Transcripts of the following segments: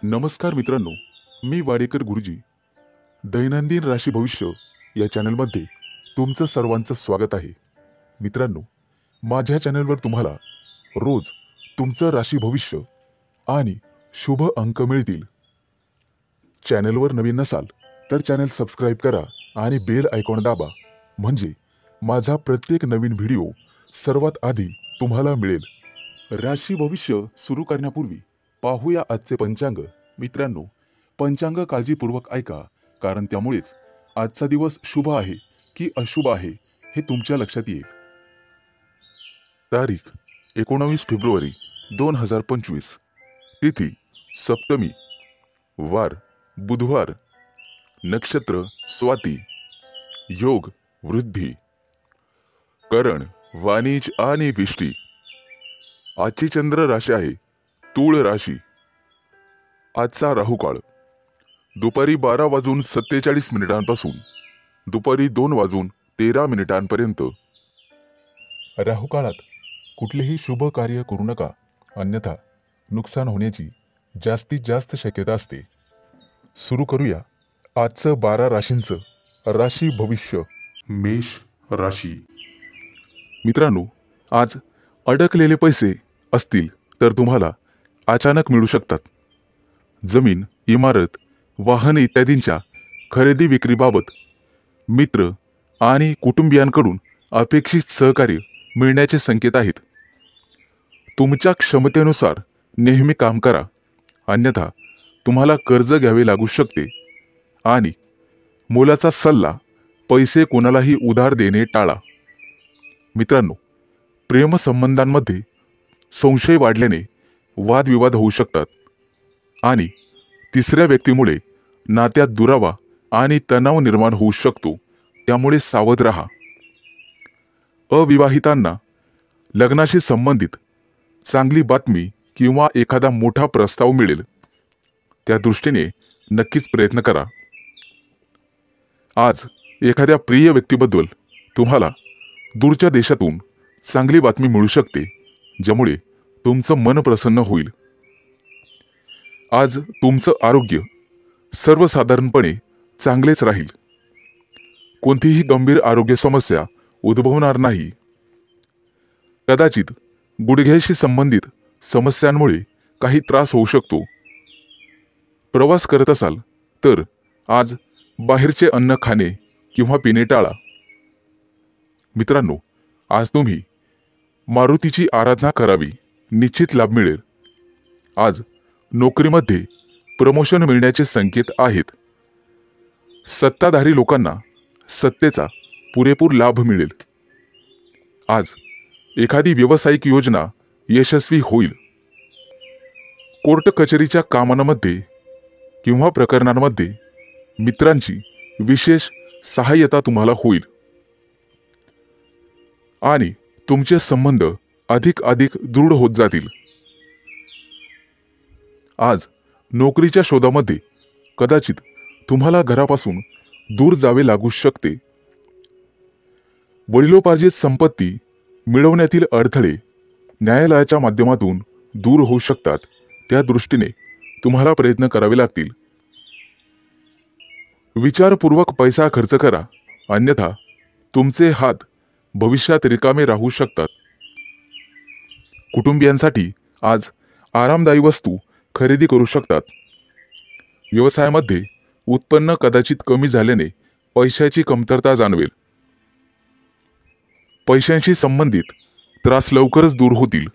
नमस्कार मित्रांनो, मी वाडेकर गुरुजी. दैनंदिन राशी भविष्य या चॅनलमध्ये तुमचं सर्वांचं स्वागत आहे. मित्रांनो, माझ्या चॅनलवर तुम्हाला रोज तुमचं राशी भविष्य आणि शुभ अंक मिळतील. चॅनलवर नवीन नसाल तर चॅनल सबस्क्राईब करा आणि बेल आयकॉन दाबा, म्हणजे माझा प्रत्येक नवीन व्हिडिओ सर्वात आधी तुम्हाला मिळेल. राशी भविष्य सुरू करण्यापूर्वी पाहूया आजचे पंचांग. मित्रांनो, पंचांग काळजीपूर्वक ऐका, कारण त्यामुळेच आजचा दिवस शुभ आहे की अशुभ आहे हे तुमच्या लक्षात येईल. तारीख 19 फेब्रुवारी 2025. तिथी सप्तमी, वार बुधवार, नक्षत्र स्वाती, योग वृद्धी, करण वाणिज आणि विष्टी. आजची चंद्र राशी आहे तूळ राशी. आजचा राहुकाळ दुपारी 12:47 दुपारी 2:13 राहुकाळात कुठलेही शुभ कार्य करू नका, अन्यथा नुकसान होण्याची जास्तीत जास्त शक्यता असते. सुरू करूया आजचं 12 राशींचं राशी भविष्य. मेष राशी. मित्रांनो, आज अडकलेले पैसे असतील तर तुम्हाला अचानक मिळू शकतात. जमीन, इमारत, वाहन इत्यादींच्या खरेदी विक्रीबाबत मित्र आणि कुटुंबियांकडून अपेक्षित सहकार्य मिळण्याचे संकेत आहेत. तुमच्या क्षमतेनुसार नेहमी काम करा, अन्यथा तुम्हाला कर्ज घ्यावे लागू शकते. आणि मोलाचा सल्ला, पैसे कोणालाही उधार देणे टाळा. मित्रांनो, प्रेमसंबंधांमध्ये संशय वाढल्याने वादविवाद होऊ शकतात आणि तिसऱ्या व्यक्तीमुळे नात्यात दुरावा आणि तणाव निर्माण होऊ शकतो, त्यामुळे सावध राहा. अविवाहितांना लग्नाशी संबंधित चांगली बातमी किंवा एखादा मोठा प्रस्ताव मिळेल, त्या दृष्टीने नक्कीच प्रयत्न करा. आज एखाद्या प्रिय व्यक्तीबद्दल तुम्हाला दूरच्या देशातून चांगली बातमी मिळू शकते, ज्यामुळे तुमचं मन प्रसन्न होईल. आज तुमचं आरोग्य सर्वसाधारणपणे चांगलेच राहील. कोणतीही गंभीर आरोग्य समस्या उद्भवणार नाही. कदाचित गुडघ्याशी संबंधित समस्यांमुळे काही त्रास होऊ शकतो. प्रवास करत असाल तर आज बाहेरचे अन्न खाणे किंवा पिणे टाळा. मित्रांनो, आज तुम्ही मारुतीची आराधना करावी, निश्चित लाभ मिळेल. आज नोकरीमध्ये प्रमोशन मिळण्याचे संकेत आहेत. सत्ताधारी लोकांना सत्तेचा पुरेपूर लाभ मिळेल. आज एखादी व्यावसायिक योजना यशस्वी होईल. कोर्ट कचेरीच्या कामांमध्ये किंवा प्रकरणांमध्ये मित्रांची विशेष सहाय्यता तुम्हाला होईल आणि तुमचे संबंध अधिक दृढ होत जातील. आज नोकरीच्या शोधामध्ये कदाचित तुम्हाला घरापासून दूर जावे लागू शकते. वडिलोपार्जित संपत्ती मिळवण्यातील अडथळे न्यायालयाच्या माध्यमातून दूर होऊ शकतात, त्या दृष्टीने तुम्हाला प्रयत्न करावे लागतील. विचारपूर्वक पैसा खर्च करा, अन्यथा तुमचे हात भविष्यात रिकामे राहू शकतात. कुटुंबियांसाठी आज आरामदायी वस्तू खरेदी करू शकतात. व्यवसायामध्ये उत्पन्न कदाचित कमी झाल्याने पैशाची कमतरता जाणवेल. पैशांशी संबंधित त्रास लवकरच दूर होतील.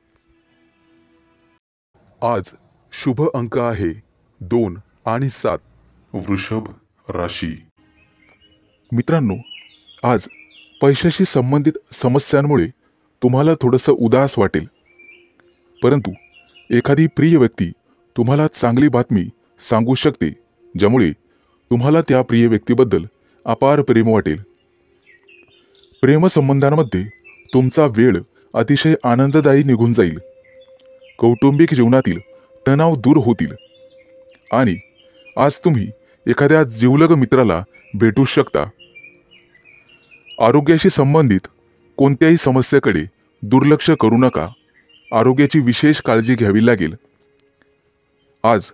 आज शुभ अंक आहे 2 आणि 7. वृषभ राशी. मित्रांनो, आज पैशाशी संबंधित समस्यांमुळे तुम्हाला थोडंसं उदास वाटेल, परंतु एखादी प्रिय व्यक्ती तुम्हाला चांगली बातमी सांगू शकते, ज्यामुळे तुम्हाला त्या प्रिय व्यक्तीबद्दल अपार प्रेम वाटेल. प्रेमसंबंधांमध्ये तुमचा वेळ अतिशय आनंददायी निघून जाईल. कौटुंबिक जीवनातील तणाव दूर होतील आणि आज तुम्ही एखाद्या जिवलग मित्राला भेटू शकता. आरोग्याशी संबंधित कोणत्याही समस्येकडे दुर्लक्ष करू नका. आरोग्याची विशेष काळजी घ्यावी लागेल. आज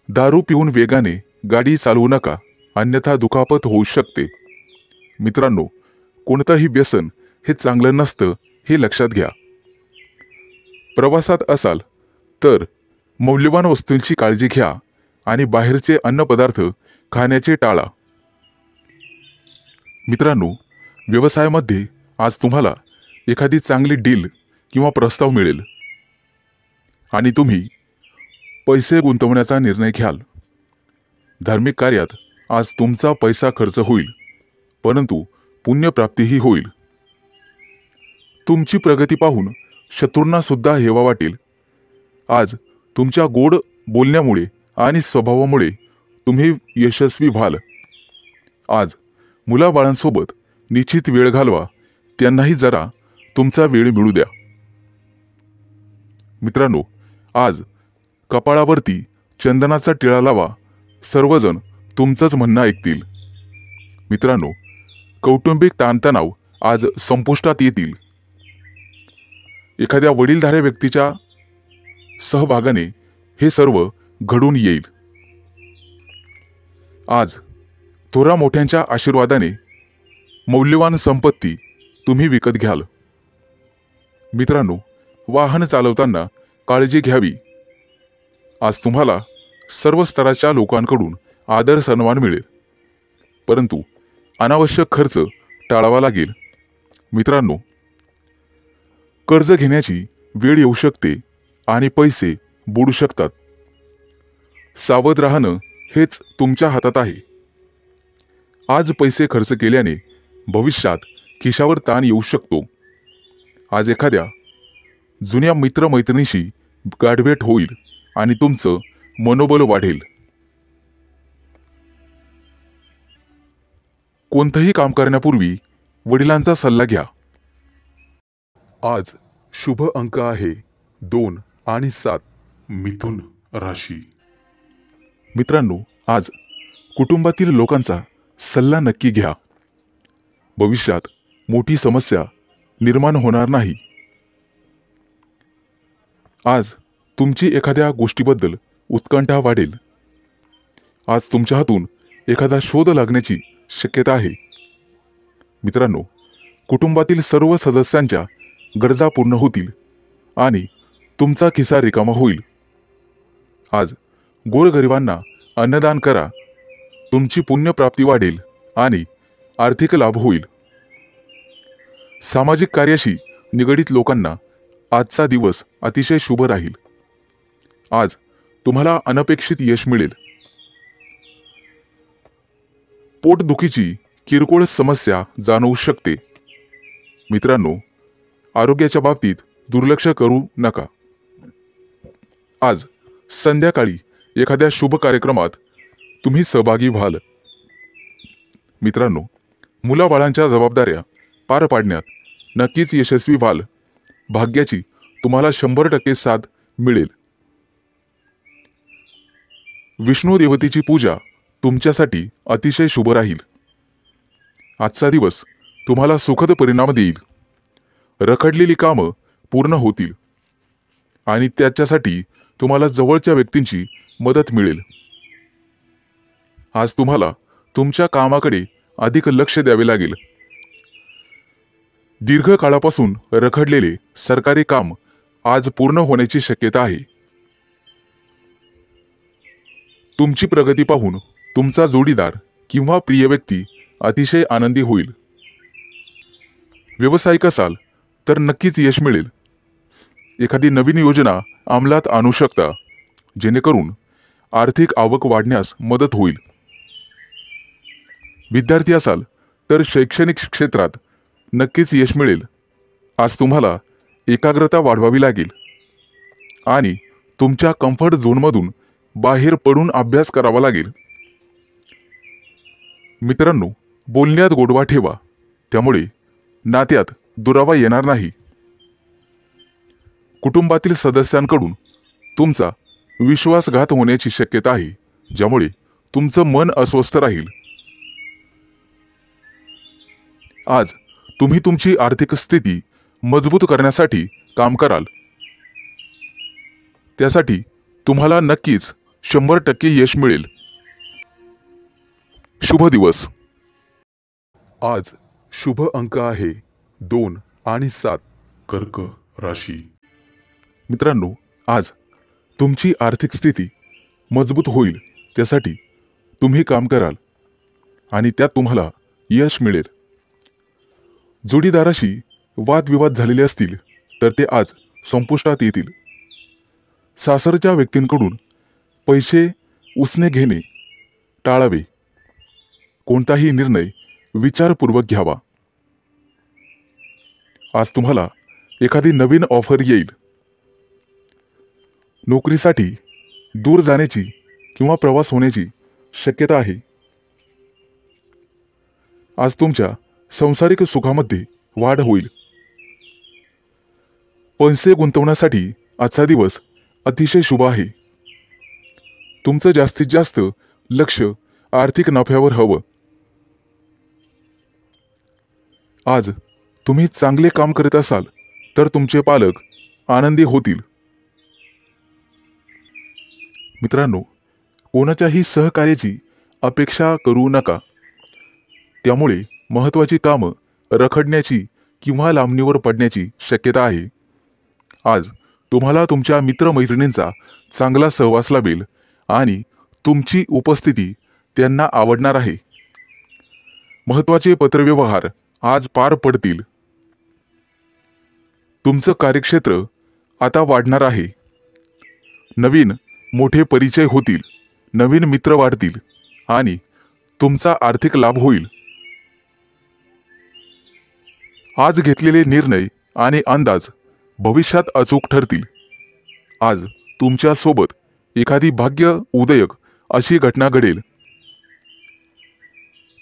दारू पिऊन वेगाने गाडी चालवू नका, अन्यथा दुखापत होऊ शकते. मित्रांनो, कोणतंही व्यसन हे चांगलं नसतं हे लक्षात घ्या. प्रवासात असाल तर मौल्यवान वस्तूंची काळजी घ्या आणि बाहेरचे अन्नपदार्थ खाण्याचे टाळा. मित्रांनो, व्यवसायामध्ये आज तुम्हाला एखादी चांगली डील किंवा प्रस्ताव मिळेल आणि तुम्ही पैसे गुंतवण्याचा निर्णय घ्याल. धार्मिक कार्यात आज तुमचा पैसा खर्च होईल, परंतु पुण्यप्राप्तीही होईल. तुमची प्रगती पाहून शत्रूंना सुद्धा हेवा वाटेल. आज तुमच्या गोड बोलण्यामुळे आणि स्वभावामुळे तुम्ही यशस्वी व्हाल. आज मुलाबाळांसोबत निश्चित वेळ घालवा, त्यांनाही जरा तुमचा वेळ मिळू द्या. मित्रांनो, आज कपाळावरती चंदनाचा टिळा लावा, सर्वजण तुमचंच म्हणणं ऐकतील. मित्रांनो, कौटुंबिक ताणतणाव आज संपुष्टात येतील. एखाद्या वडीलधाऱ्या व्यक्तीच्या सहभागाने हे सर्व घडून येईल. आज थोरा मोठ्यांच्या आशीर्वादाने मौल्यवान संपत्ती तुम्ही विकत घ्याल. मित्रांनो, वाहन चालवताना काळजी घ्यावी. आज तुम्हाला सर्व स्तराच्या लोकांकडून आदर सन्मान मिळेल, परंतु अनावश्यक खर्च टाळावा लागेल. मित्रांनो, कर्ज घेण्याची वेळ येऊ शकते आणि पैसे बुडू शकतात. सावध राहणं हेच तुमच्या हातात आहे. आज पैसे खर्च केल्याने भविष्यात खिशावर ताण येऊ शकतो. आज एखाद्या जुन्या मित्रमैत्रिणीशी गाठभेट होईल आणि तुमचं मनोबल वाढेल. कोणतंही काम करण्यापूर्वी वडिलांचा सल्ला घ्या. आज शुभ अंक आहे 2 आणि 7. मिथुन राशी. मित्रांनो, आज कुटुंबातील लोकांचा सल्ला नक्की घ्या. भविष्यात मोठी समस्या निर्माण होणार नाही. आज तुमची एखाद्या गोष्टीबद्दल उत्कंठा वाढेल. आज तुमच्या हातून एखादा शोध लागण्याची शक्यता आहे. मित्रांनो, कुटुंबातील सर्व सदस्यांच्या गरजा पूर्ण होतील आणि तुमचा खिसा रिकामा होईल. आज गोरगरिबांना अन्नदान करा. तुमची पुण्यप्राप्ती वाढेल आणि आर्थिक लाभ होईल. सामाजिक कार्याशी निगडित लोकांना आजचा दिवस अतिशय शुभ राहील. आज तुम्हाला अनपेक्षित यश मिळेल. पोटदुखीची किरकोळ समस्या जाणवू शकते. मित्रांनो, आरोग्याच्या बाबतीत दुर्लक्ष करू नका. आज संध्याकाळी एखाद्या शुभ कार्यक्रमात तुम्ही सहभागी व्हाल. मित्रांनो, मुलाबाळांच्या जबाबदाऱ्या पार पाडण्यात नक्कीच यशस्वी व्हाल. भाग्याची तुम्हाला 100% साथ मिळेल. विष्णू देवतेची पूजा तुमच्यासाठी अतिशय शुभ राहील. आजचा दिवस तुम्हाला सुखद परिणाम देईल. रखडलेली कामं पूर्ण होतील आणि त्याच्यासाठी तुम्हाला जवळच्या व्यक्तींची मदत मिळेल. आज तुम्हाला तुमच्या कामाकडे अधिक लक्ष द्यावे लागेल. दीर्घकाळापासून रखडलेले सरकारी काम आज पूर्ण होण्याची शक्यता आहे. तुमची प्रगती पाहून तुमचा जोडीदार किंवा प्रिय व्यक्ती अतिशय आनंदी होईल. व्यावसायिक असाल तर नक्कीच यश मिळेल. एखादी नवीन योजना अंमलात आणू शकता, जेणेकरून आर्थिक आवक वाढण्यास मदत होईल. विद्यार्थी असाल तर शैक्षणिक क्षेत्रात नक्कीच यश मिळेल. आज तुम्हाला एकाग्रता वाढवावी लागेल आणि तुमच्या कम्फर्ट झोनमधून बाहेर पडून अभ्यास करावा लागेल. मित्रांनो, बोलण्यात गोडवा ठेवा, त्यामुळे नात्यात दुरावा येणार नाही. कुटुंबातील सदस्यांकडून तुमचा विश्वासघात होण्याची शक्यता आहे, ज्यामुळे तुमचं मन अस्वस्थ राहील. आज तुम्ही तुमची आर्थिक स्थिती मजबूत करण्यासाठी काम कराल. त्यासाठी तुम्हाला नक्कीच 100% यश मिळेल. शुभ दिवस. आज शुभ अंक आहे 2 आणि 7. कर्क राशी. मित्रांनो, आज तुमची आर्थिक स्थिती मजबूत होईल, त्यासाठी तुम्ही काम कराल आणि त्यात तुम्हाला यश मिळेल. जोडीदाराशी वादविवाद झालेले असतील तर ते आज संपुष्टात येतील. सासरच्या व्यक्तींकडून पैसे उसने घेणे टाळावे. कोणताही निर्णय विचारपूर्वक घ्यावा. आज तुम्हाला एखादी नवीन ऑफर येईल. नोकरीसाठी दूर जाण्याची किंवा प्रवास होण्याची शक्यता आहे. आज तुमच्या सांसारिक सुखामध्ये वाढ होईल. पैसे गुंतवण्यासाठी आजचा दिवस अतिशय शुभ आहे. तुमचं जास्तीत जास्त लक्ष आर्थिक नफ्यावर हवं. आज तुम्ही चांगले काम करत असाल तर तुमचे पालक आनंदी होतील. मित्रांनो, कोणाच्याही सहकार्याची अपेक्षा करू नका. त्यामुळे महत्त्वाची कामं रखडण्याची किंवा लांबणीवर पडण्याची शक्यता आहे. आज तुम्हाला तुमच्या मित्रमैत्रिणींचा चांगला सहवास लाभेल आणि तुमची उपस्थिती त्यांना आवडणार आहे. महत्त्वाचे पत्रव्यवहार आज पार पडतील. तुमचं कार्यक्षेत्र आता वाढणार आहे. नवीन मोठे परिचय होतील, नवीन मित्र वाढतील आणि तुमचा आर्थिक लाभ होईल. आज घेतलेले निर्णय आणि अंदाज भविष्यात अचूक ठरतील. आज तुमच्या सोबत एखादी भाग्य उदयक अशी घटना घडेल.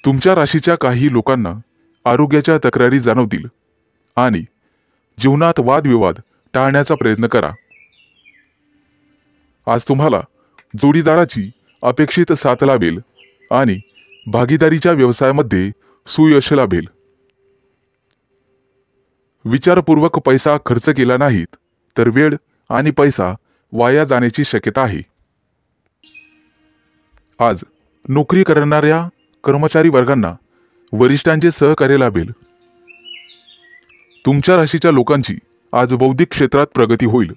तुमच्या राशीच्या काही लोकांना आरोग्याच्या तक्रारी जाणवतील आणि जीवनात वादविवाद टाळण्याचा प्रयत्न करा. आज तुम्हाला जोडीदाराची अपेक्षित साथ लाभेल आणि भागीदारीच्या व्यवसायामध्ये सुयश लाभेल. विचारपूर्वक पैसा खर्च केला नाहीत तर वेळ आणि पैसा वाया जाण्याची शक्यता आहे. आज नोकरी करणाऱ्या कर्मचारी वर्गांना वरिष्ठांचे सहकार्य लाभेल. तुमच्या राशीच्या लोकांची आज बौद्धिक क्षेत्रात प्रगती होईल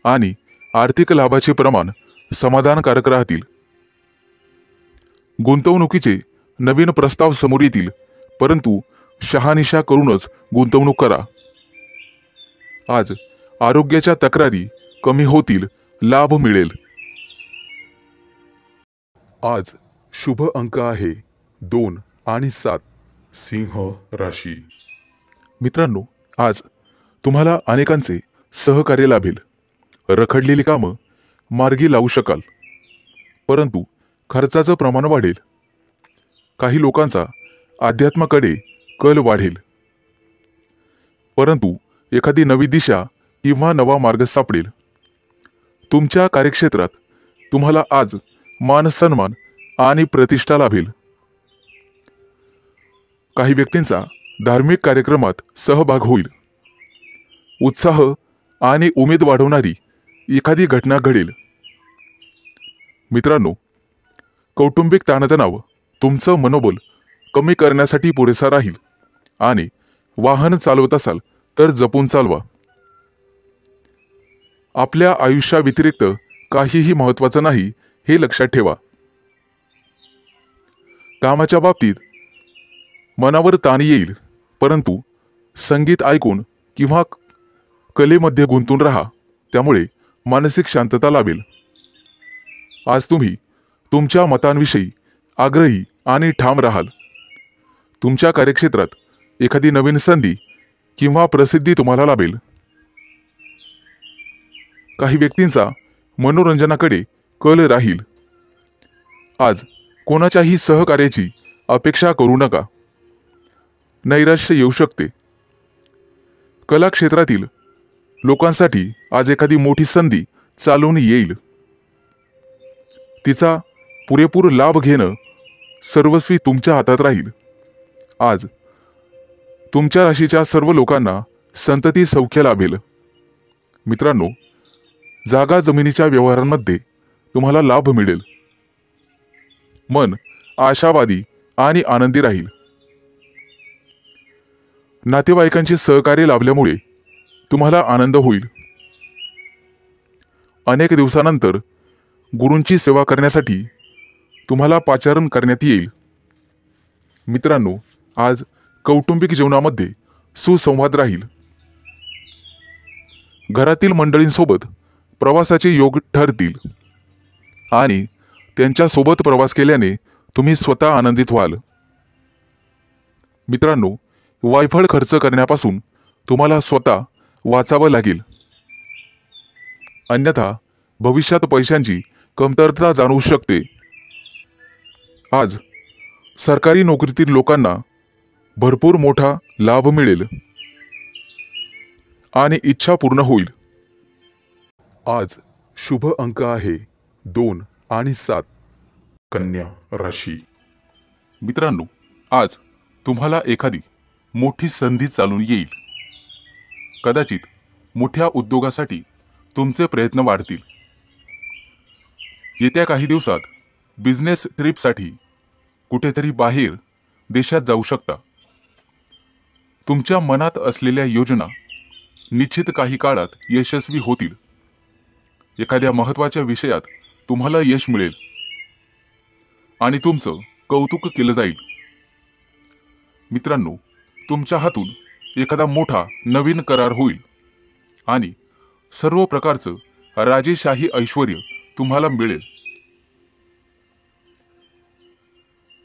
आणि आर्थिक लाभाचे प्रमाण समाधानकारक राहतील. गुंतवणुकीचे नवीन प्रस्ताव समोर येतील, परंतु शहानिशा करूनच गुंतवणूक करा. आज आरोग्याच्या तक्रारी कमी होतील, लाभ मिळेल. आज शुभ अंक आहे 2 आणि 7. सिंह राशी. मित्रांनो, आज तुम्हाला अनेकांचे सहकार्य लाभेल. रखडलेली कामं मार्गी लावू शकाल, परंतु खर्चाचं प्रमाण वाढेल. काही लोकांचा अध्यात्माकडे कल वाढेल, परंतु एखादी नवी दिशा किंवा नवा मार्ग सापडेल. तुमच्या कार्यक्षेत्रात तुम्हाला आज मान सन्मान आणि प्रतिष्ठा लाभेल. काही व्यक्तींचा धार्मिक कार्यक्रमात सहभाग होईल. उत्साह आणि उमेद वाढवणारी एखादी घटना घडेल. मित्रांनो, कौटुंबिक ताणतणाव तुमचं मनोबल कमी करण्यासाठी पुरेसा राहील आणि वाहन चालवत असाल तर जपून चालवा. आपल्या आयुष्याव्यतिरिक्त काहीही महत्त्वाचं नाही हे लक्षात ठेवा. कामाच्या बाबतीत मनावर ताण येईल, परंतु संगीत ऐकून किंवा कलेमध्ये गुंतून राहा, त्यामुळे मानसिक शांतता लाभेल. आज तुम्ही तुमच्या मतांविषयी आग्रही आणि ठाम राहाल. तुमच्या कार्यक्षेत्रात एखादी नवीन संधी किंवा प्रसिद्धी तुम्हाला लाभेल. काही व्यक्तींचा मनोरंजनाकडे कल राहील. आज कोणाच्याही सहकार्याची अपेक्षा करू नका. नैराश्य येऊ शकते. कला क्षेत्रातील लोकांसाठी आज एखादी मोठी संधी चालून येईल. तिचा पुरेपूर लाभ घेणं सर्वस्वी तुमच्या हातात राहील. आज तुमच्या राशीच्या सर्व लोकांना संतती सौख्य लाभेल. मित्रांनो, जागा जमिनीच्या व्यवहारांमध्ये तुम्हाला लाभ मिळेल. मन आशावादी आणि आनंदी राहील. नातेवाईकांचे सहकार्य लाभल्यामुळे तुम्हाला आनंद होईल. अनेक दिवसानंतर गुरूंची सेवा करण्यासाठी तुम्हाला पाचारण करण्यात येईल. मित्रांनो, आज कौटुंबिक जीवनामध्ये सुसंवाद राहील. घरातील मंडळींसोबत प्रवासाचे योग ठरतील आणि त्यांच्यासोबत प्रवास केल्याने तुम्ही स्वतः आनंदित व्हाल. मित्रांनो, वायफळ खर्च करण्यापासून तुम्हाला स्वतः वाचावं लागेल. अन्यथा भविष्यात पैशांची कमतरता जाणवू शकते. आज सरकारी नोकरीतील लोकांना भरपूर मोठा लाभ मिळेल आणि इच्छा पूर्ण होईल. आज शुभ अंक आहे 2 आणि 7. कन्या राशी. मित्रांनो, आज तुम्हाला एखादी मोठी संधी चालून येईल. कदाचित मोठ्या उद्योगासाठी तुमचे प्रयत्न वाढतील. येत्या काही दिवसात बिझनेस ट्रिपसाठी कुठेतरी बाहेर देशात जाऊ शकता. तुमच्या मनात असलेल्या योजना निश्चित काही काळात यशस्वी होतील. एखाद्या महत्त्वाच्या विषयात तुम्हाला यश मिळेल आणि तुमचं कौतुक केलं जाईल. मित्रांनो, तुमच्या हातून एखादा मोठा नवीन करार होईल आणि सर्व प्रकारचं राजेशाही ऐश्वर्य तुम्हाला मिळेल.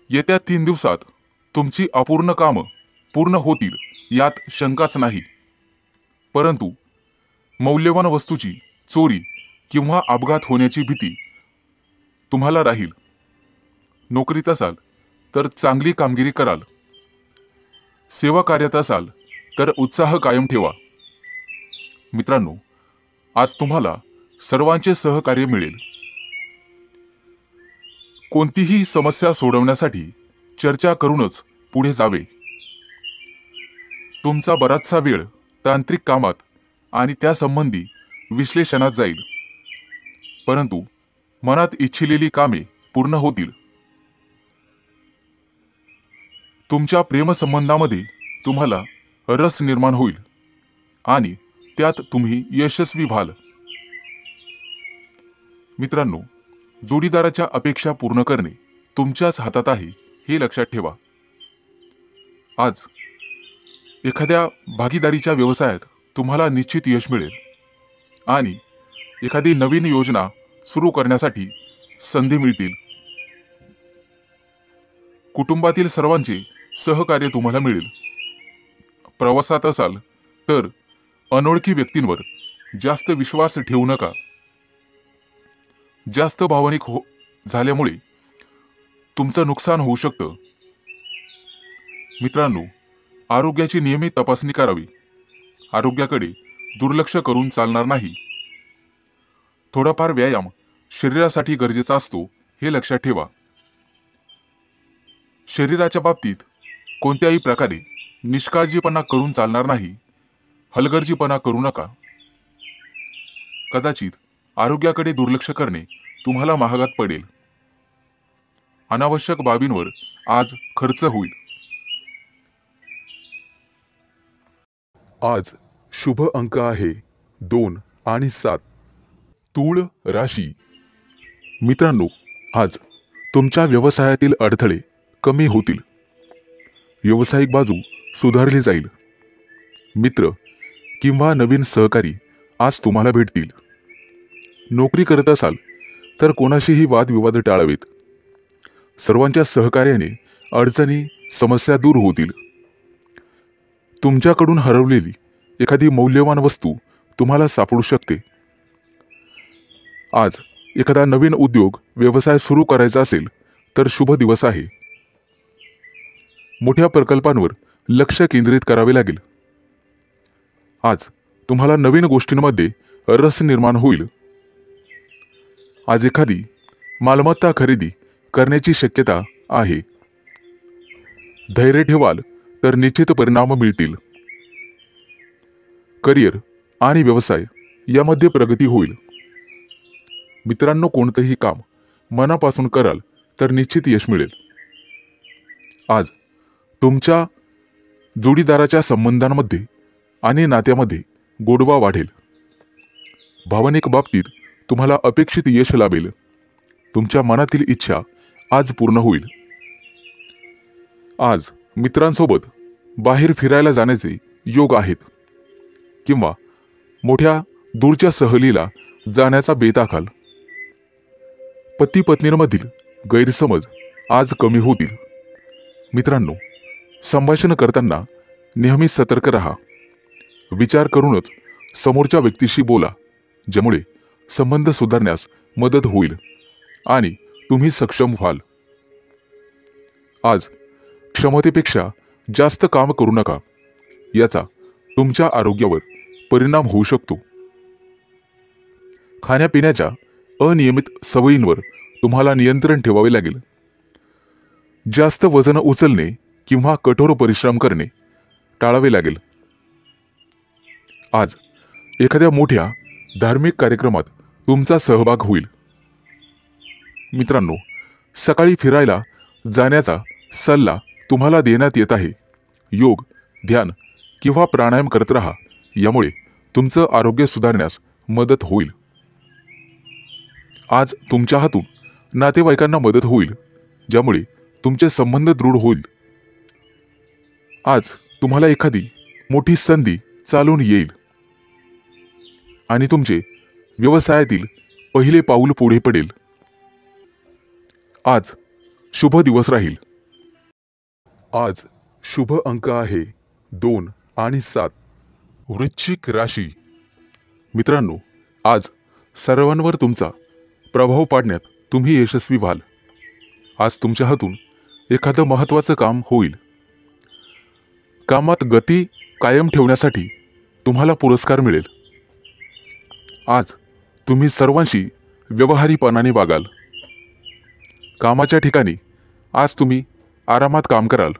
येत्या 3 दिवसात तुमची अपूर्ण कामं पूर्ण होतील यात शंकाच नाही. परंतु मौल्यवान वस्तूची चोरी किंवा अपघात होण्याची भीती तुम्हाला राहील. नोकरीत असाल तर चांगली कामगिरी कराल. सेवा कार्यात असाल तर उत्साह कायम ठेवा. मित्रांनो, आज तुम्हाला सर्वांचे सहकार्य मिळेल. कोणतीही समस्या सोडवण्यासाठी चर्चा करूनच पुढे जावे. तुमचा बराचसा वेळ तांत्रिक कामात आणि त्यासंबंधी विश्लेषणात जाईल. परंतु मनात इच्छिलेली कामे पूर्ण होतील. तुमच्या प्रेमसंबंधामध्ये तुम्हाला रस निर्माण होईल आणि त्यात तुम्ही यशस्वी व्हाल. मित्रांनो, जोडीदाराच्या अपेक्षा पूर्ण करणे तुमच्याच हातात आहे हे लक्षात ठेवा. आज एखाद्या भागीदारीच्या व्यवसायात तुम्हाला निश्चित यश मिळेल आणि एखादी नवीन योजना सुरू करण्यासाठी संधी मिळतील. कुटुंबातील सर्वांचे सहकार्य तुम्हाला मिळेल. प्रवासात असाल तर अनोळखी व्यक्तींवर जास्त विश्वास ठेवू नका. जास्त भावनिक झाल्यामुळे तुमचं नुकसान होऊ शकतं. मित्रांनो, आरोग्याची नियमित तपासणी करावी. आरोग्याकडे दुर्लक्ष करून चालणार नाही. थोडाफार व्यायाम शरीरासाठी गरजेचा असतो हे लक्षात ठेवा. शरीराच्या बाबतीत कोणत्याही प्रकारे निष्काळजीपणा करून चालणार नाही. हलगर्जीपणा करू नका. कदाचित आरोग्याकडे दुर्लक्ष करणे तुम्हाला महागात पडेल. अनावश्यक बाबींवर आज खर्च होईल. आज शुभ अंक आहे 2 आणि 7. तूळ राशी. मित्रांनो, आज तुमच्या व्यवसायातील अडथळे कमी होतील. व्यावसायिक बाजू सुधारली जाईल. मित्र किंवा नवीन सहकारी आज तुम्हाला भेटतील. नोकरी करत असाल तर कोणाशीही वादविवाद टाळावेत. सर्वांच्या सहकार्याने अडचणी समस्या दूर होतील. तुमच्याकडून हरवलेली एखादी मौल्यवान वस्तू तुम्हाला सापडू शकते. आज एखादा नवीन उद्योग व्यवसाय सुरू करायचा असेल तर शुभ दिवस आहे. मोठ्या प्रकल्पांवर लक्ष केंद्रित करावे लागेल. आज तुम्हाला नवीन गोष्टींमध्ये रस निर्माण होईल. आज एखादी मालमत्ता खरेदी करण्याची शक्यता आहे. धैर्य ठेवाल तर निश्चित परिणाम मिळतील. करिअर आणि व्यवसाय यामध्ये प्रगती होईल. मित्रांनो, कोणतेही काम मनापासून कराल तर निश्चित यश मिळेल. आज तुमच्या जोडीदाराच्या संबंधांमध्ये आणि नात्यामध्ये गोडवा वाढेल. भावनिक बाबतीत तुम्हाला अपेक्षित यश लाभेल. तुमच्या मनातील इच्छा आज पूर्ण होईल. आज मित्रांसोबत बाहेर फिरायला जाण्याचे योग आहेत किंवा मोठ्या दूरच्या सहलीला जाण्याचा बेत आखाल. पती पत्नींमधील गैरसमज आज कमी होतील. मित्रांनो, संभाषण करताना नेहमी सतर्क राहा. विचार करूनच समोरच्या व्यक्तीशी बोला, ज्यामुळे संबंध सुधारण्यास मदत होईल आणि तुम्ही सक्षम व्हाल. आज क्षमतेपेक्षा जास्त काम करू नका. याचा तुमच्या आरोग्यावर परिणाम होऊ शकतो. खाण्यापिण्याच्या अनियमित सवयींवर तुम्हाला नियंत्रण ठेवावे लागेल. जास्त वजन उचलणे किंवा कठोर परिश्रम करणे टाळावे लागेल. आज एखाद्या मोठ्या धार्मिक कार्यक्रमात तुमचा सहभाग होईल. मित्रांनो, सकाळी फिरायला जाण्याचा सल्ला तुम्हाला देण्यात येत आहे. योग, ध्यान किंवा प्राणायाम करत राहा. यामुळे तुमचं आरोग्य सुधारण्यास मदत होईल. आज तुमच्या हातून नातेवाईकांना मदत होईल, ज्यामुळे तुमचे संबंध दृढ होईल. आज तुम्हाला एखादी मोठी संधी चालून येईल आणि तुमचे व्यवसायातील पहिले पाऊल पुढे पडेल. आज शुभ दिवस राहील. आज शुभ अंक आहे 2 आणि 7. वृश्चिक राशी. मित्रांनो, आज सर्वांवर तुमचा प्रभाव पाडण्यात तुम्ही यशस्वी व्हाल. आज तुमच्या हातून एखादं महत्त्वाचं काम होईल. कामात गती कायम ठेवण्यासाठी तुम्हाला पुरस्कार मिळेल. आज तुम्ही सर्वांशी व्यवहारीपणाने वागाल. कामाच्या ठिकाणी आज तुम्ही आरामात काम कराल.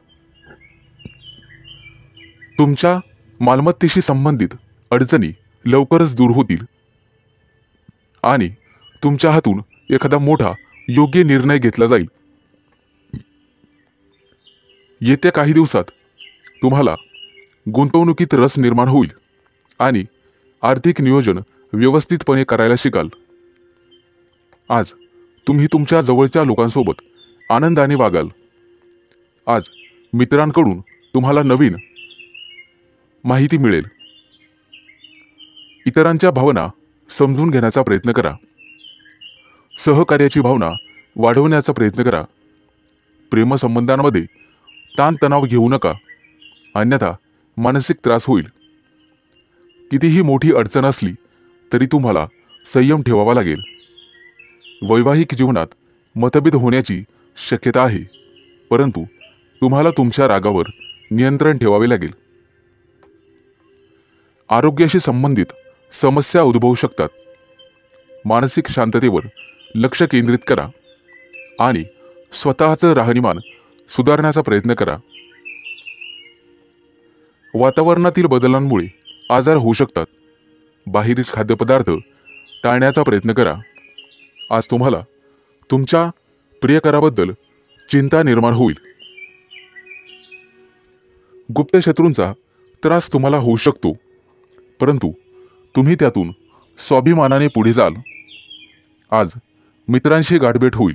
तुमच्या मालमत्तेशी संबंधित अडचणी लवकरच दूर होतील आणि तुमच्या हातून एखादा मोठा योग्य निर्णय घेतला जाईल. येत्या काही दिवसात तुम्हाला गुंतवणुकीत रस निर्माण होईल आणि आर्थिक नियोजन व्यवस्थितपणे करायला शिकाल. आज तुम्ही तुमच्या जवळच्या लोकांसोबत आनंदाने वागाल. आज मित्रांकडून तुम्हाला नवीन माहिती मिळेल. इतरांच्या भावना समजून घेण्याचा प्रयत्न करा. सहकार्याची भावना वाढवण्याचा प्रयत्न करा. प्रेमसंबंधांमध्ये ताणतणाव घेऊ नका, अन्यथा मानसिक त्रास होईल. कितीही मोठी अडचण असली तरी तुम्हाला संयम ठेवावा लागेल. वैवाहिक जीवनात मतभेद होण्याची शक्यता आहे, परंतु तुम्हाला तुमच्या रागावर नियंत्रण ठेवावे लागेल. आरोग्याशी संबंधित समस्या उद्भवू शकतात. मानसिक शांततेवर लक्ष केंद्रित करा आणि स्वतःचं राहणीमान सुधारण्याचा प्रयत्न करा. वातावरणातील बदलांमुळे आजार होऊ शकतात. बाहेरील खाद्यपदार्थ टाळण्याचा प्रयत्न करा. आज तुम्हाला तुमच्या प्रियकराबद्दल चिंता निर्माण होईल. गुप्त शत्रूंचा त्रास तुम्हाला होऊ शकतो, परंतु तुम्ही त्यातून स्वाभिमानाने पुढे जाल. आज मित्रांशी गाठभेट होईल.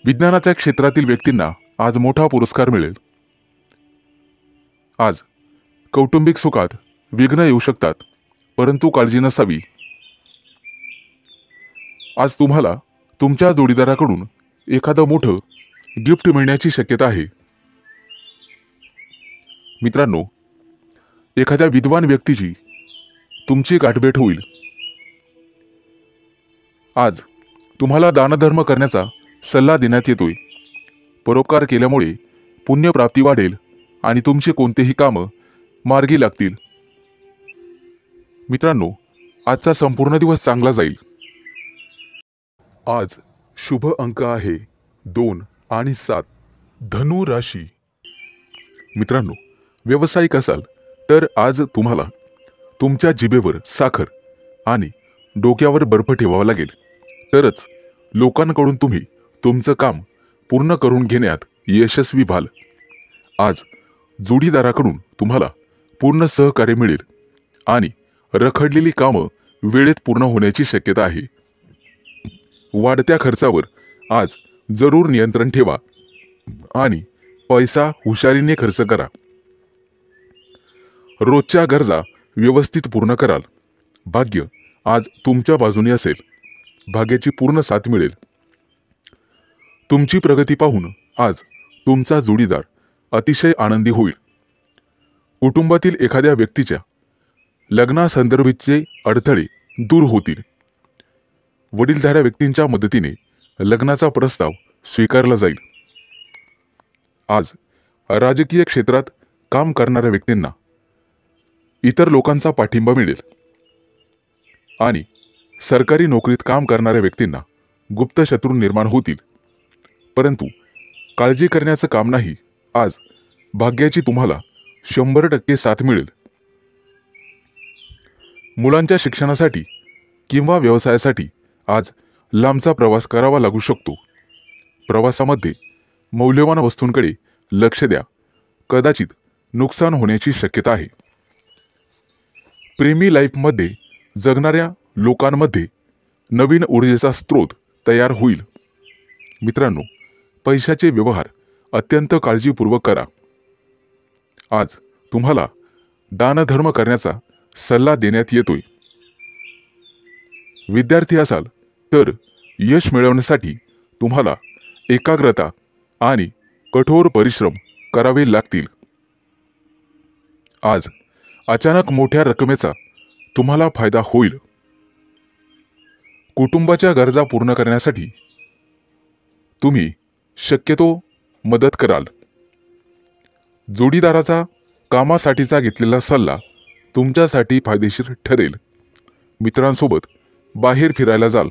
विज्ञानाच्या क्षेत्रातील व्यक्तींना आज मोठा पुरस्कार मिळेल. आज कौटुंबिक सुखात विघ्न येऊ शकतात, परंतु काळजी नसावी. आज तुम्हाला तुमच्या जोडीदाराकडून एखादं मोठं गिफ्ट मिळण्याची शक्यता आहे. मित्रांनो, एखाद्या विद्वान व्यक्तीची तुमची गाठभेट होईल. आज तुम्हाला दानधर्म करण्याचा सल्ला देण्यात येतोय. परोपकार केल्यामुळे पुण्यप्राप्ती वाढेल आणि तुमचे कोणतेही कामं मार्गी लागतील. मित्रांनो, आजचा संपूर्ण दिवस चांगला जाईल. आज शुभ अंक आहे 2 आणि 7. धनु राशी. मित्रांनो, व्यावसायिक असाल तर आज तुम्हाला तुमच्या जिभेवर साखर आणि डोक्यावर बर्फ ठेवावा लागेल, तरच लोकांकडून तुम्ही तुमचं काम पूर्ण करून घेण्यात यशस्वी व्हाल. आज जोडीदाराकडून तुम्हाला पूर्ण सहकार्य मिळेल आणि रखडलेली कामं वेळेत पूर्ण होण्याची शक्यता आहे. वाढत्या खर्चावर आज जरूर नियंत्रण ठेवा आणि पैसा हुशारीने खर्च करा. रोजच्या गरजा व्यवस्थित पूर्ण कराल. भाग्य आज तुमच्या बाजूने असेल. भाग्याची पूर्ण साथ मिळेल. तुमची प्रगती पाहून आज तुमचा जोडीदार अतिशय आनंदी होईल. कुटुंबातील एखाद्या व्यक्तीच्या लग्नासंदर्भाचे अडथळे दूर होतील. वडीलधाऱ्या व्यक्तींच्या मदतीने लग्नाचा प्रस्ताव स्वीकारला जाईल. आज राजकीय क्षेत्रात काम करणाऱ्या व्यक्तींना इतर लोकांचा पाठिंबा मिळेल आणि सरकारी नोकरीत काम करणाऱ्या व्यक्तींना गुप्त शत्रू निर्माण होतील. परंतु काळजी करण्याचं काम नाही. आज भाग्याची तुम्हाला 100% साथ मिळेल. मुलांच्या शिक्षणासाठी किंवा व्यवसायासाठी आज लांबचा प्रवास करावा लागू शकतो. प्रवासामध्ये मौल्यवान वस्तूंकडे लक्ष द्या. कदाचित नुकसान होण्याची शक्यता आहे. प्रेमी लाईफमध्ये जगणाऱ्या लोकांमध्ये नवीन ऊर्जेचा स्रोत तयार होईल. मित्रांनो, पैशाचे व्यवहार अत्यंत काळजीपूर्वक करा. आज तुम्हाला दानधर्म करण्याचा सल्ला देण्यात येतोय. विद्यार्थी असाल तर यश मिळवण्यासाठी तुम्हाला एकाग्रता आणि कठोर परिश्रम करावे लागतील. आज अचानक मोठ्या रकमेचा तुम्हाला फायदा होईल. कुटुंबाच्या गरजा पूर्ण करण्यासाठी तुम्ही शक्यतो मदत कराल. जोडीदाराचा कामासाठीचा घेतलेला सल्ला तुमच्यासाठी फायदेशीर ठरेल. मित्रांसोबत बाहेर फिरायला जाल.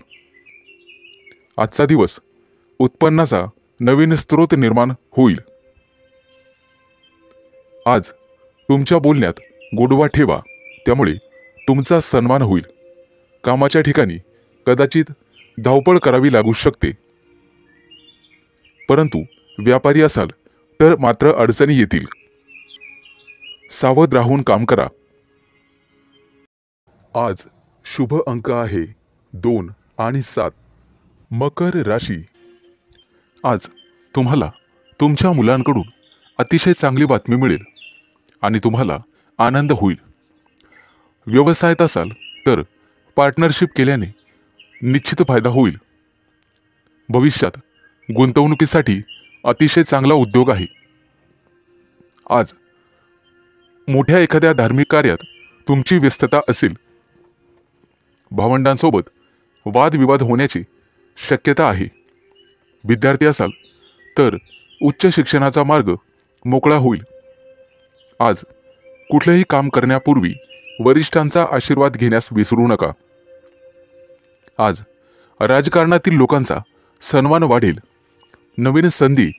आजचा दिवस उत्पन्नाचा नवीन स्रोत निर्माण होईल. आज तुमच्या बोलण्यात गोडवा ठेवा, त्यामुळे तुमचा सन्मान होईल. कामाच्या ठिकाणी कदाचित धावपळ करावी लागू शकते, परंतु व्यापारी असाल तर मात्र अडचणी येतील. सावध राहून काम करा. आज शुभ अंक आहे 2 आणि 7. मकर राशी. आज तुम्हाला तुमच्या मुलांकडून अतिशय चांगली बातमी मिळेल आणि तुम्हाला आनंद होईल. व्यवसायात असाल तर पार्टनरशिप केल्याने निश्चित फायदा होईल. भविष्यात गुंतवणुकीसाठी अतिशय चांगला उद्योग आहे. आज मोठ्या एखाद्या धार्मिक कार्यात तुमची व्यस्तता असेल. भावंडांसोबत वादविवाद होण्याची शक्यता आहे. विद्यार्थी असाल तर उच्च शिक्षणाचा मार्ग मोकळा होईल. आज कुठलेही काम करण्यापूर्वी वरिष्ठांचा आशीर्वाद घेण्यास विसरू नका. आज राजकारणातील लोकांचा सन्मान वाढेल. नवीन संधी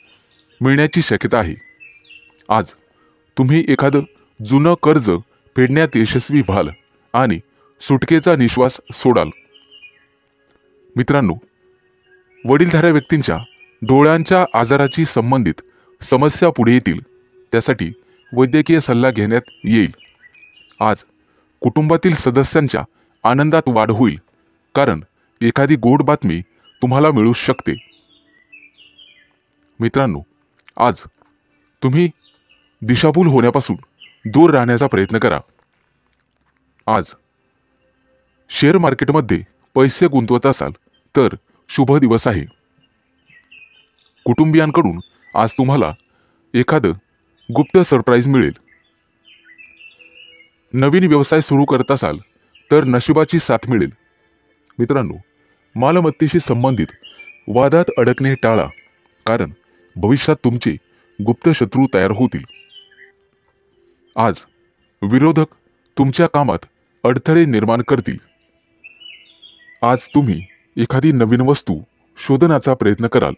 मिळण्याची शक्यता आहे. आज तुम्ही एखादं जुनं कर्ज फेडण्यात यशस्वी व्हाल आणि सुटकेचा निश्वास सोडाल. मित्रांनो, वडीलधाऱ्या व्यक्तींच्या डोळ्यांच्या आजाराची संबंधित समस्या पुढे येतील. त्यासाठी वैद्यकीय सल्ला घेण्यात येईल. आज कुटुंबातील सदस्यांच्या आनंदात वाढ होईल, कारण एखादी गोड बातमी तुम्हाला मिळू शकते. मित्रांनो, आज तुम्ही दिशाभूल होण्यापासून दूर राहण्याचा प्रयत्न करा. आज शेअर मार्केटमध्ये पैसे गुंतवत असाल तर शुभ दिवस आहे. कुटुंबियांकडून आज तुम्हाला एखादं गुप्त सरप्राईज मिळेल. नवीन व्यवसाय सुरू करत असाल तर नशिबाची साथ मिळेल. मित्रांनो, मालमत्तेशी संबंधित वादात अडकणे टाळा, कारण भविष्यात तुमचे गुप्त शत्रू तयार होतील. आज विरोधक तुमच्या कामात अडथळे निर्माण करतील. आज तुम्ही एखादी नवीन वस्तू शोधण्याचा प्रयत्न कराल.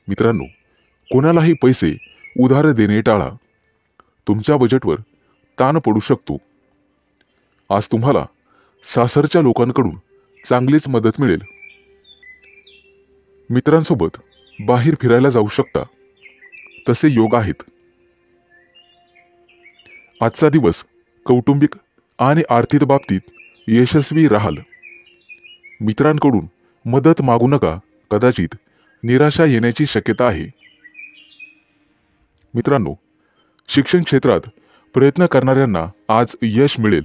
मित्रांनो, कोणालाही पैसे उधार देणे टाळा. तुमच्या बजेटवर ताण पडू शकतो. आज तुम्हाला सासरच्या लोकांकडून चांगलीच मदत मिळेल. मित्रांसोबत बाहेर फिरायला जाऊ शकता तसे योग आहेत. आजचा दिवस कौटुंबिक आणि आर्थिक बाबतीत यशस्वी राहाल. मित्रांकडून मदत मागू नका, कदाचित निराशा येण्याची शक्यता आहे. मित्रांनो, शिक्षण क्षेत्रात प्रयत्न करणाऱ्यांना आज यश मिळेल.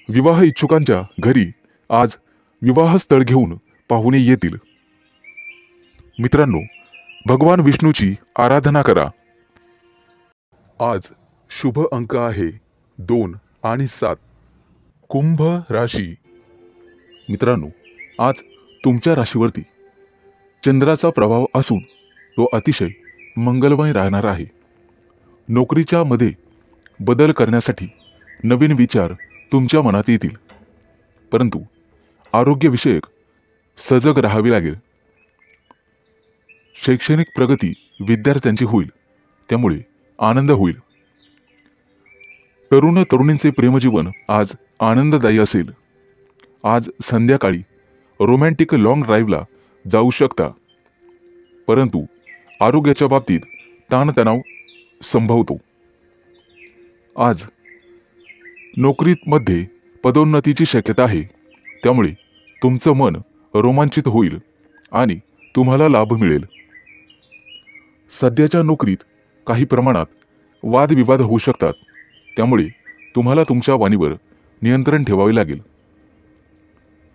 विवाह इच्छुकांच्या घरी आज विवाहस्थळ घेऊन पाहुणे येतील. मित्रांनो, भगवान विष्णूची आराधना करा. आज शुभ अंक आहे 2 आणि 7. कुंभ राशी. मित्रांनो, आज तुमच्या राशीवरती चंद्राचा प्रभाव असून तो अतिशय मंगलमय राहणार आहे. नोकरीच्या मध्ये बदल करण्यासाठी नवीन विचार तुमच्या मनात येतील, परंतु आरोग्यविषयक सजग राहावे लागेल. शैक्षणिक प्रगती विद्यार्थ्यांची होईल, त्यामुळे आनंद होईल. तरुण तरुणींचे प्रेमजीवन आज आनंददायी असेल. आज संध्याकाळी रोमॅन्टिक लॉंग ड्राईव्हला जाऊ शकता, परंतु आरोग्याच्या बाबतीत ताणतणाव संभवतो. आज नोकरीमध्ये पदोन्नतीची शक्यता आहे, त्यामुळे तुमचं मन रोमांचित होईल आणि तुम्हाला लाभ मिळेल. सध्याच्या नोकरीत काही प्रमाणात वादविवाद होऊ शकतात, त्यामुळे तुम्हाला तुमच्या वाणीवर नियंत्रण ठेवावे लागेल.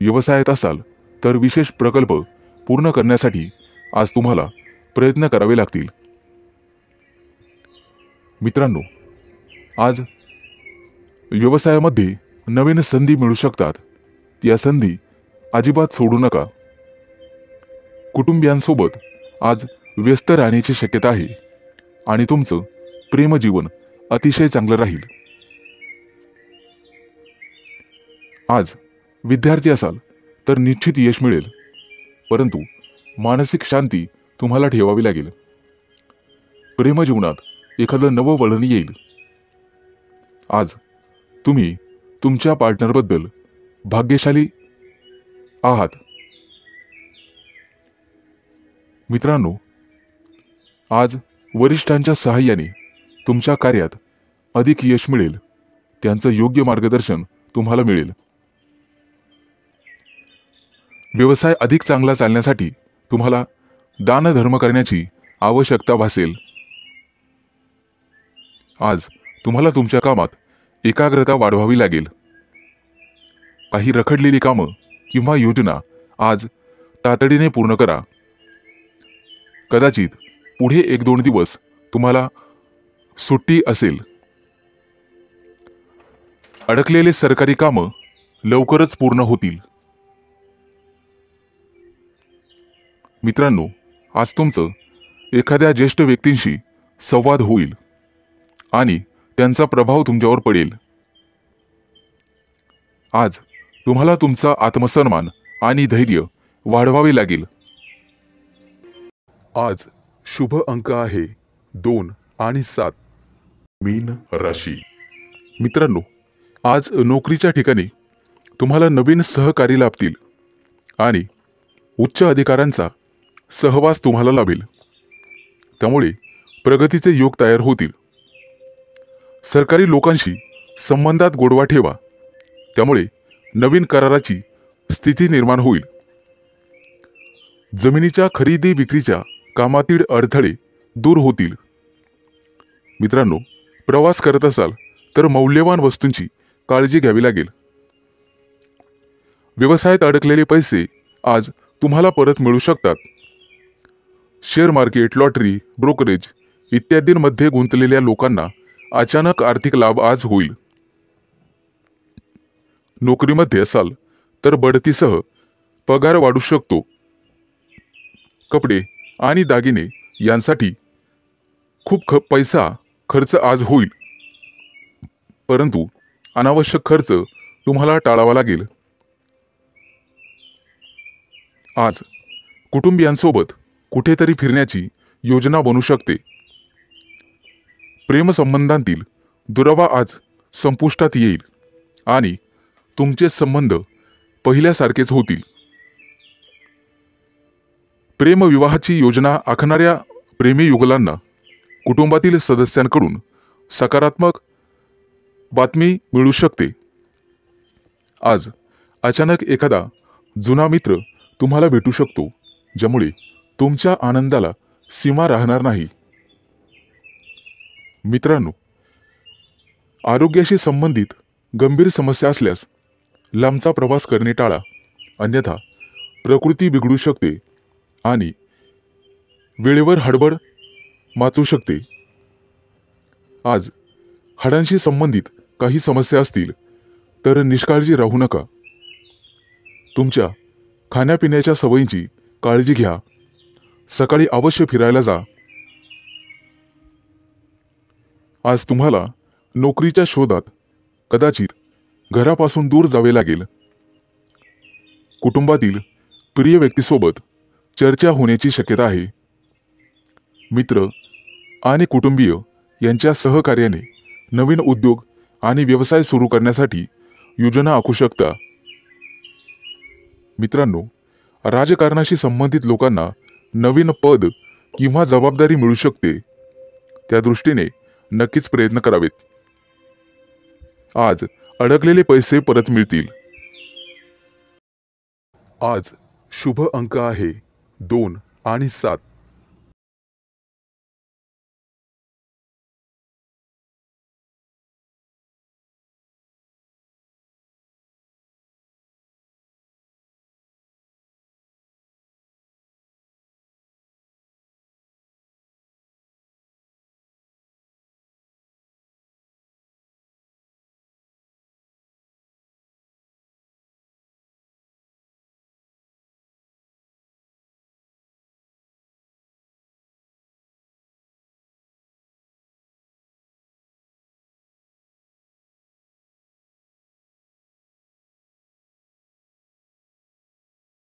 व्यवसायात असाल तर विशेष प्रकल्प पूर्ण करण्यासाठी आज तुम्हाला प्रयत्न करावे लागतील. मित्रांनो, आज व्यवसायामध्ये नवीन संधी मिळू शकतात. या संधी अजिबात सोडू नका. कुटुंबियांसोबत आज व्यस्त राहण्याची शक्यता आहे आणि तुमचं प्रेमजीवन अतिशय चांगलं राहील. आज विद्यार्थी असाल तर निश्चित यश मिळेल, परंतु मानसिक शांती तुम्हाला ठेवावी लागेल. प्रेमजीवनात एखादं नवं वळण येईल. आज तुम्ही तुमच्या पार्टनरबद्दल भाग्यशाली आहात. मित्रांनो, आज वरिष्ठांच्या सहाय्याने तुमच्या कार्यात अधिक यश मिळेल. त्यांचं योग्य मार्गदर्शन तुम्हाला मिळेल. व्यवसाय अधिक चांगला चालण्यासाठी तुम्हाला दानधर्म करण्याची आवश्यकता भासेल. आज तुम्हाला तुमच्या कामात एकाग्रता वाढवावी लागेल. काही रखडलेली कामं किंवा योजना आज तातडीने पूर्ण करा. कदाचित पुढे 1-2 दिवस तुम्हाला सुट्टी असेल. अडकलेले सरकारी कामं लवकरच पूर्ण होतील. मित्रांनो, आज तुमचं एखाद्या ज्येष्ठ व्यक्तींशी संवाद होईल आणि त्यांचा प्रभाव तुमच्यावर पडेल. आज तुम्हाला तुमचा आत्मसन्मान आणि धैर्य वाढवावे लागेल. आज शुभ अंक आहे 2 आणि 7. मीन राशी. मित्रांनो, आज नोकरीच्या ठिकाणी तुम्हाला नवीन सहकारी लाभतील आणि उच्च अधिकाऱ्यांचा सहवास तुम्हाला लाभेल. त्यामुळे प्रगतीचे योग तयार होतील. सरकारी लोकांशी संबंधात गोडवा ठेवा, त्यामुळे नवीन कराराची स्थिती निर्माण होईल. जमिनीच्या खरेदी विक्रीच्या कामातील अडथळे दूर होतील. मित्रांनो, प्रवास करत असाल तर मौल्यवान वस्तूंची काळजी घ्यावी लागेल. व्यवसायात अडकलेले पैसे आज तुम्हाला परत मिळू शकतात. शेअर मार्केट, लॉटरी, ब्रोकरेज इत्यादींमध्ये गुंतलेल्या लोकांना अचानक आर्थिक लाभ आज होईल. नोकरीमध्ये असाल तर बढतीसह पगार वाढू शकतो. कपडे आणि दागिने यांसाठी खूप पैसा खर्च आज होईल, परंतु अनावश्यक खर्च तुम्हाला टाळावा लागेल. आज कुटुंबियांसोबत कुठेतरी फिरण्याची योजना बनू शकते. प्रेमसंबंधांतील दुरावा आज संपुष्टात येईल आणि तुमचे संबंध पहिल्यासारखेच होतील. प्रेमविवाहाची योजना आखणाऱ्या प्रेमी युगलांना कुटुंबातील सदस्यांकडून सकारात्मक बातमी मिळू शकते. आज अचानक एखादा जुना मित्र तुम्हाला भेटू शकतो, ज्यामुळे तुमच्या आनंदाला सीमा राहणार नाही. मित्रांनो, आरोग्याशी संबंधित गंभीर समस्या असल्यास लांबचा प्रवास करणे टाळा, अन्यथा प्रकृती बिघडू शकते आणि वेळेवर हडबड माचू शकते. आज हाडांशी संबंधित काही समस्या असतील तर निष्काळजी राहू नका. तुमच्या खाण्यापिण्याच्या सवयींची काळजी घ्या. सकाळी अवश्य फिरायला जा. आज तुम्हाला नोकरीच्या शोधात कदाचित घरापासून दूर जावे लागेल. कुटुंबातील प्रिय व्यक्तीसोबत चर्चा होण्याची शक्यता आहे. मित्र आणि कुटुंबीय यांच्या सहकार्याने नवीन उद्योग आणि व्यवसाय सुरू करण्यासाठी योजना आखू शकता. मित्रांनो, राजकारणाशी संबंधित लोकांना नवीन पद किंवा जबाबदारी मिळू शकते. त्या दृष्टीने नक्कीच प्रयत्न करावेत. आज अडकलेले पैसे परत मिळतील. आज शुभ अंक आहे 2 आणि 7.